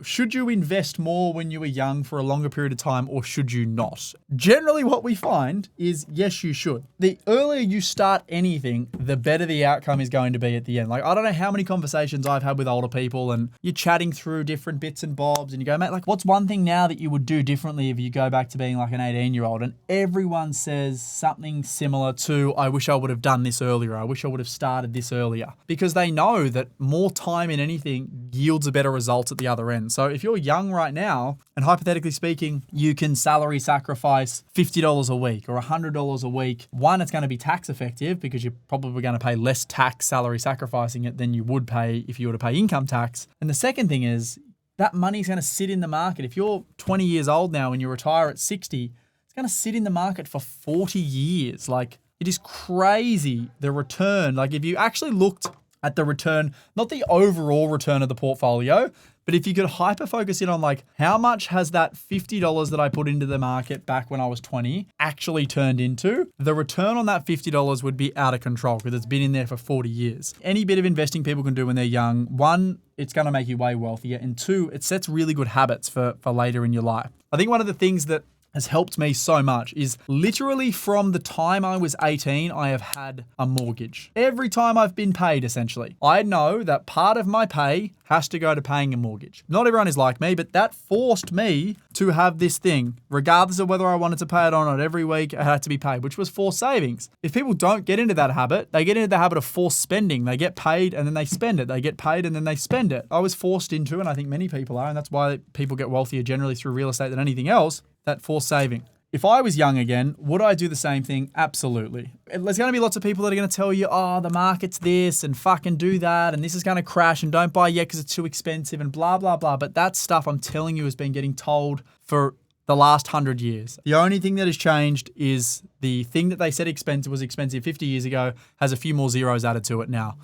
should you invest more when you were young for a longer period of time, or should you not? Generally, what we find is yes, you should. The earlier you start anything, the better the outcome is going to be at the end. Like, I don't know how many conversations I've had with older people, and you're chatting through different bits and bobs, and you go, mate, like, what's one thing now that you would do differently if you go back to being like an 18-year-old? And everyone says something similar to, I wish I would have done this earlier. I wish I would have started this earlier. Because they know that more time in anything yields a better result at the other end. So if you're young right now, and hypothetically speaking, you can salary sacrifice $50 a week or $100 a week. One, it's going to be tax effective because you're probably going to pay less tax salary sacrificing it than you would pay if you were to pay income tax. And the second thing is that money's going to sit in the market. If you're 20 years old now and you retire at 60, it's going to sit in the market for 40 years. Like, it is crazy, the return. Like, if you actually looked at the return, not the overall return of the portfolio, but if you could hyper-focus in on like, how much has that $50 that I put into the market back when I was 20 actually turned into, the return on that $50 would be out of control because it's been in there for 40 years. Any bit of investing people can do when they're young, one, it's going to make you way wealthier, and two, it sets really good habits for later in your life. I think one of the things that has helped me so much is literally from the time I was 18, I have had a mortgage. Every time I've been paid, essentially, I know that part of my pay has to go to paying a mortgage. Not everyone is like me, but that forced me to have this thing, regardless of whether I wanted to pay it or not. Every week it had to be paid, which was forced savings. If people don't get into that habit, they get into the habit of forced spending. They get paid and then they spend it. They get paid and then they spend it. I was forced into, and I think many people are, and that's why people get wealthier generally through real estate than anything else, that forced saving. If I was young again, would I do the same thing? Absolutely. There's going to be lots of people that are going to tell you, oh, the market's this and fucking do that and this is going to crash and don't buy yet because it's too expensive and blah, blah, blah. But that stuff, I'm telling you, has been getting told for the last 100 years. The only thing that has changed is the thing that they said was expensive 50 years ago has a few more zeros added to it now.